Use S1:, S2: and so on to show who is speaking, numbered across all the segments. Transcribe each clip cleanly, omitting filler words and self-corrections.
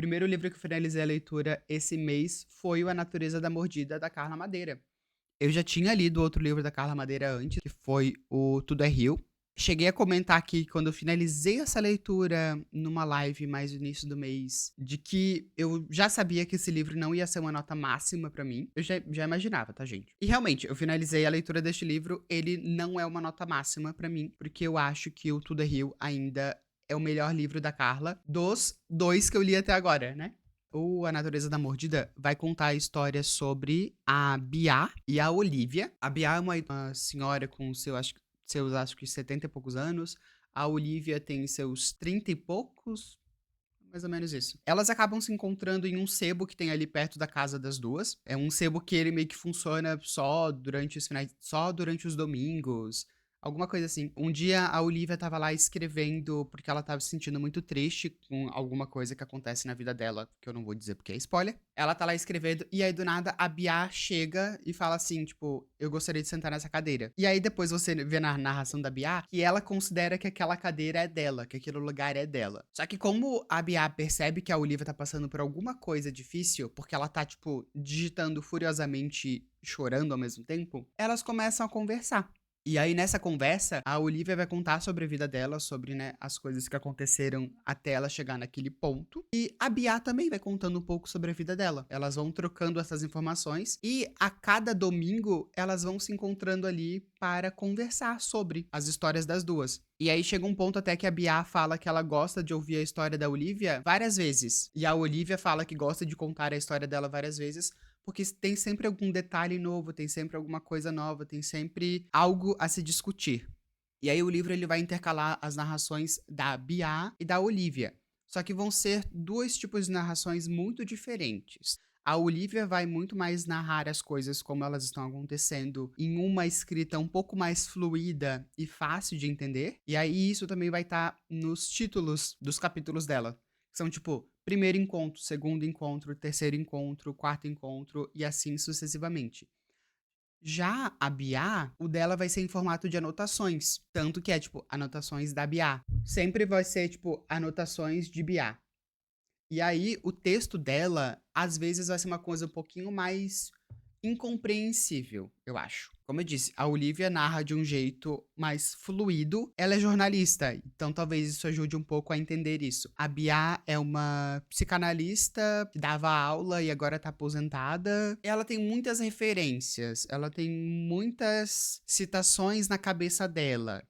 S1: primeiro livro que eu finalizei a leitura esse mês foi o A Natureza da Mordida, da Carla Madeira. Eu já tinha lido outro livro da Carla Madeira antes, que foi o Tudo é Rio. Cheguei a comentar aqui, quando eu finalizei essa leitura numa live mais no início do mês, de que eu já sabia que esse livro não ia ser uma nota máxima pra mim. Eu já imaginava, tá, gente? E realmente, eu finalizei a leitura deste livro, ele não é uma nota máxima pra mim, porque eu acho que o Tudo é Rio ainda é o melhor livro da Carla, dos dois que eu li até agora, né? O A Natureza da Mordida vai contar a história sobre a Bia e a Olivia. A Bia é uma senhora com seus acho que 70 e poucos anos. A Olivia tem seus 30 e poucos, mais ou menos isso. Elas acabam se encontrando em um sebo que tem ali perto da casa das duas. É um sebo que ele meio que funciona só durante os domingos. Alguma coisa assim. Um dia a Olivia tava lá escrevendo porque ela tava se sentindo muito triste com alguma coisa que acontece na vida dela, que eu não vou dizer porque é spoiler. Ela tá lá escrevendo e aí do nada a Bia chega e fala assim, tipo, eu gostaria de sentar nessa cadeira. E aí depois você vê na narração da Bia que ela considera que aquela cadeira é dela, que aquele lugar é dela. Só que como a Bia percebe que a Olivia tá passando por alguma coisa difícil, porque ela tá, tipo, digitando furiosamente e chorando ao mesmo tempo, elas começam a conversar. E aí, nessa conversa, a Olivia vai contar sobre a vida dela, sobre, né, as coisas que aconteceram até ela chegar naquele ponto. E a Bia também vai contando um pouco sobre a vida dela. Elas vão trocando essas informações e a cada domingo elas vão se encontrando ali para conversar sobre as histórias das duas. E aí chega um ponto até que a Bia fala que ela gosta de ouvir a história da Olivia várias vezes. E a Olivia fala que gosta de contar a história dela várias vezes, porque tem sempre algum detalhe novo, tem sempre alguma coisa nova, tem sempre algo a se discutir. E aí o livro ele vai intercalar as narrações da Bia e da Olivia. Só que vão ser dois tipos de narrações muito diferentes. A Olivia vai muito mais narrar as coisas como elas estão acontecendo em uma escrita um pouco mais fluida e fácil de entender. E aí isso também vai estar nos títulos dos capítulos dela. São tipo, primeiro encontro, segundo encontro, terceiro encontro, quarto encontro e assim sucessivamente. Já a Bia, o dela vai ser em formato de anotações. Tanto que é, tipo, anotações da Bia. Sempre vai ser, tipo, anotações de Bia. E aí, o texto dela, às vezes, vai ser uma coisa um pouquinho mais incompreensível, eu acho. Como eu disse, a Olivia narra de um jeito mais fluido. Ela é jornalista, então talvez isso ajude um pouco a entender isso. A Bia é uma psicanalista que dava aula e agora tá aposentada. Ela tem muitas referências, ela tem muitas citações na cabeça dela.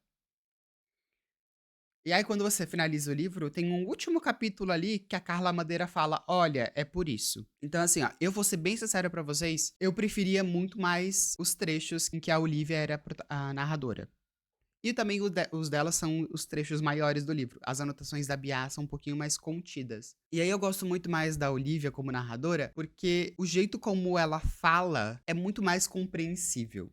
S1: E aí, quando você finaliza o livro, tem um último capítulo ali que a Carla Madeira fala: Olha, é por isso. Então, assim, ó, eu vou ser bem sincero pra vocês, eu preferia muito mais os trechos em que a Olivia era a narradora. E também os delas são os trechos maiores do livro. As anotações da Bia são um pouquinho mais contidas. E aí eu gosto muito mais da Olivia como narradora, porque o jeito como ela fala é muito mais compreensível.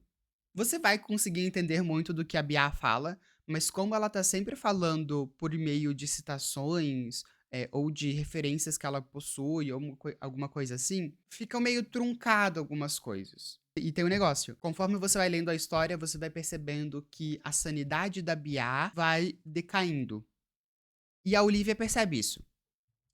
S1: Você vai conseguir entender muito do que a Bia fala, mas como ela tá sempre falando por meio de citações, ou de referências que ela possui, ou alguma coisa assim, fica meio truncado algumas coisas. E tem um negócio, conforme você vai lendo a história, você vai percebendo que a sanidade da Bia vai decaindo. E a Olivia percebe isso.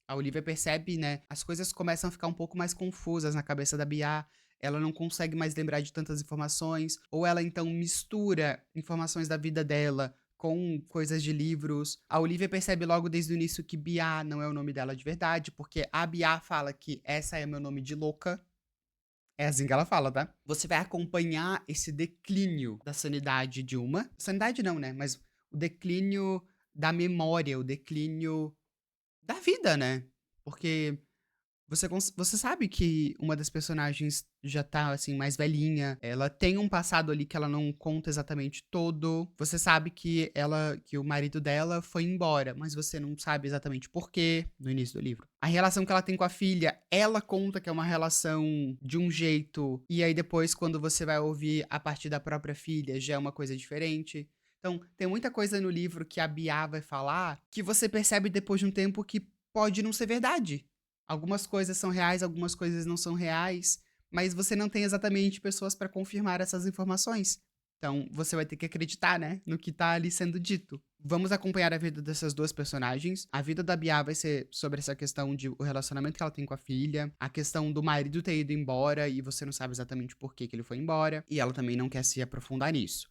S1: A Olivia percebe, né, as coisas começam a ficar um pouco mais confusas na cabeça da Bia, ela não consegue mais lembrar de tantas informações, ou ela então mistura informações da vida dela com coisas de livros. A Olivia percebe logo desde o início que Bia não é o nome dela de verdade, porque a Bia fala que essa é meu nome de louca. É assim que ela fala, tá? Você vai acompanhar esse declínio da sanidade de uma. Sanidade não, né? Mas o declínio da memória, o declínio da vida, né? Porque você sabe que uma das personagens já tá, assim, mais velhinha. Ela tem um passado ali que ela não conta exatamente todo. Você sabe que o marido dela foi embora, mas você não sabe exatamente por quê no início do livro. A relação que ela tem com a filha, ela conta que é uma relação de um jeito, e aí depois, quando você vai ouvir a partir da própria filha, já é uma coisa diferente. Então, tem muita coisa no livro que a Bia vai falar que você percebe depois de um tempo que pode não ser verdade. Algumas coisas são reais, algumas coisas não são reais, mas você não tem exatamente pessoas para confirmar essas informações. Então, você vai ter que acreditar, né, no que tá ali sendo dito. Vamos acompanhar a vida dessas duas personagens. A vida da Bia vai ser sobre essa questão de o relacionamento que ela tem com a filha, a questão do marido ter ido embora e você não sabe exatamente por que que ele foi embora, e ela também não quer se aprofundar nisso.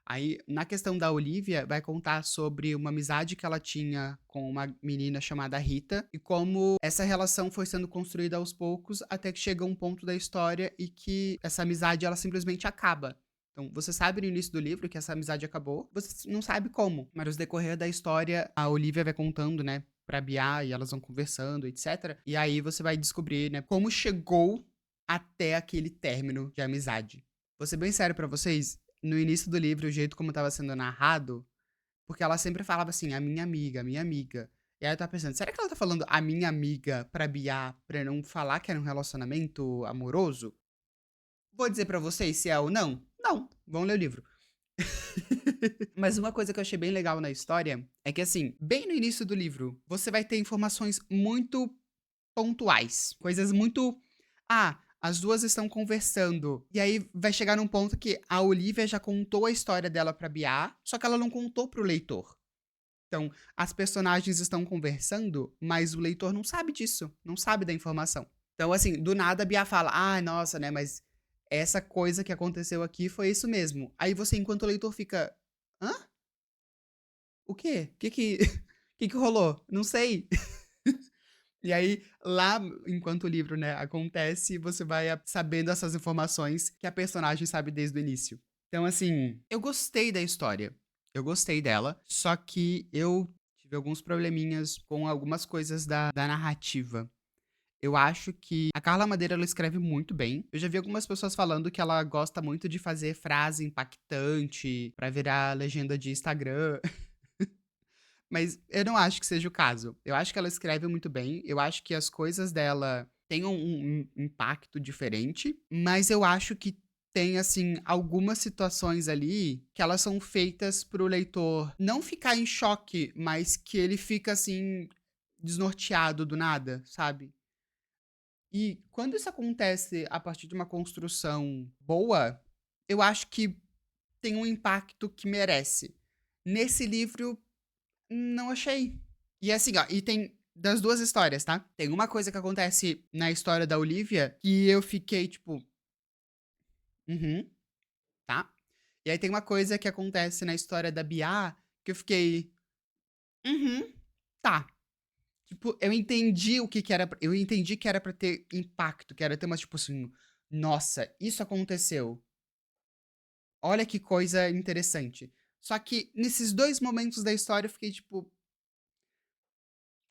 S1: Aí, na questão da Olivia, vai contar sobre uma amizade que ela tinha com uma menina chamada Rita e como essa relação foi sendo construída aos poucos até que chega um ponto da história e que essa amizade ela simplesmente acaba. Então, você sabe no início do livro que essa amizade acabou, você não sabe como, mas no decorrer da história, a Olivia vai contando, né, pra Bia e elas vão conversando, etc. E aí você vai descobrir, né, como chegou até aquele término de amizade. Vou ser bem sério pra vocês, no início do livro, o jeito como estava sendo narrado, porque ela sempre falava assim, a minha amiga, a minha amiga. E aí eu tava pensando, será que ela tá falando a minha amiga pra Bia pra não falar que era um relacionamento amoroso? Vou dizer pra vocês se é ou não? Não. Vão ler o livro. Mas uma coisa que eu achei bem legal na história é que, assim, bem no início do livro, você vai ter informações muito pontuais. Coisas muito. Ah, as duas estão conversando. E aí vai chegar num ponto que a Olivia já contou a história dela pra Bia, só que ela não contou pro leitor. Então, as personagens estão conversando, mas o leitor não sabe disso, não sabe da informação. Então, assim, do nada a Bia fala: ah, nossa, né, mas essa coisa que aconteceu aqui foi isso mesmo. Aí você, enquanto leitor, fica: hã? O quê? Que rolou? Não sei. E aí, lá, enquanto o livro, né, acontece, você vai sabendo essas informações que a personagem sabe desde o início. Então, assim, eu gostei da história. Eu gostei dela, só que eu tive alguns probleminhas com algumas coisas da narrativa. Eu acho que a Carla Madeira ela escreve muito bem. Eu já vi algumas pessoas falando que ela gosta muito de fazer frase impactante pra virar legenda de Instagram. Mas eu não acho que seja o caso. Eu acho que ela escreve muito bem. Eu acho que as coisas dela têm um impacto diferente. Mas eu acho que tem, assim, algumas situações ali que elas são feitas pro leitor não ficar em choque, mas que ele fica, assim, desnorteado do nada, sabe? E quando isso acontece a partir de uma construção boa, eu acho que tem um impacto que merece. Nesse livro, não achei. E assim, ó, e tem das duas histórias, tá? Tem uma coisa que acontece na história da Olivia que eu fiquei tipo, uhum, tá? E aí tem uma coisa que acontece na história da Bia que eu fiquei, uhum, tá. Tipo, eu entendi o que que era, eu entendi que era pra ter impacto, que era ter uma tipo assim, nossa, isso aconteceu. Olha que coisa interessante. Só que nesses dois momentos da história eu fiquei tipo,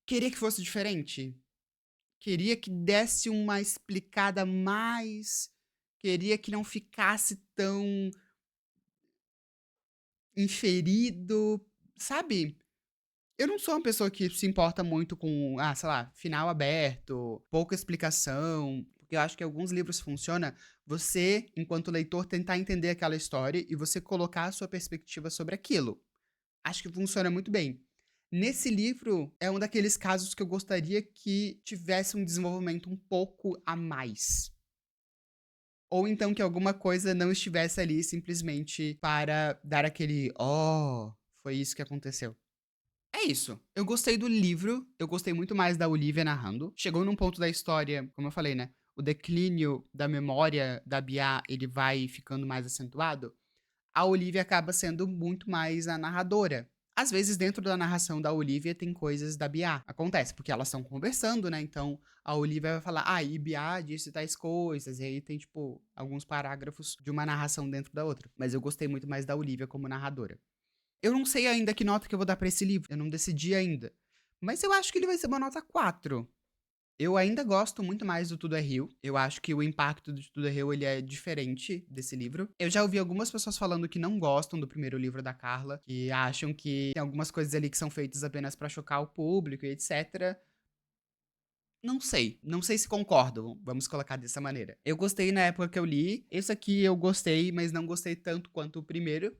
S1: queria que fosse diferente. Queria que desse uma explicada mais, queria que não ficasse tão inferido, sabe? Eu não sou uma pessoa que se importa muito com, sei lá, final aberto, pouca explicação, porque eu acho que alguns livros funciona você, enquanto leitor, tentar entender aquela história e você colocar a sua perspectiva sobre aquilo. Acho que funciona muito bem. Nesse livro, é um daqueles casos que eu gostaria que tivesse um desenvolvimento um pouco a mais. Ou então que alguma coisa não estivesse ali simplesmente para dar aquele, oh, foi isso que aconteceu. É isso. Eu gostei do livro, eu gostei muito mais da Olivia narrando. Chegou num ponto da história, como eu falei, né? O declínio da memória da Bia, ele vai ficando mais acentuado. A Olivia acaba sendo muito mais a narradora. Às vezes, dentro da narração da Olivia, tem coisas da Bia. Acontece, porque elas estão conversando, né? Então, a Olivia vai falar, e Bia disse tais coisas. E aí tem, tipo, alguns parágrafos de uma narração dentro da outra. Mas eu gostei muito mais da Olivia como narradora. Eu não sei ainda que nota que eu vou dar pra esse livro. Eu não decidi ainda. Mas eu acho que ele vai ser uma nota 4. Eu ainda gosto muito mais do Tudo é Rio. Eu acho que o impacto do Tudo é Rio ele é diferente desse livro. Eu já ouvi algumas pessoas falando que não gostam do primeiro livro da Carla, que acham que tem algumas coisas ali que são feitas apenas pra chocar o público e etc. Não sei, não sei se concordo, vamos colocar dessa maneira. Eu gostei na época que eu li, esse aqui eu gostei, mas não gostei tanto quanto o primeiro.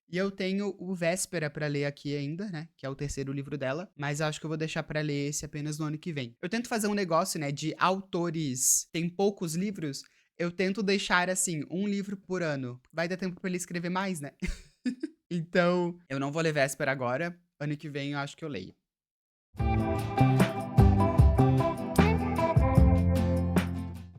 S1: E eu tenho o Véspera pra ler aqui ainda, né? Que é o terceiro livro dela. Mas eu acho que eu vou deixar pra ler esse apenas no ano que vem. Eu tento fazer um negócio, né? De autores tem poucos livros. Eu tento deixar, assim, um livro por ano. Vai dar tempo pra ele escrever mais, né? Então, eu não vou ler Véspera agora. Ano que vem eu acho que eu leio.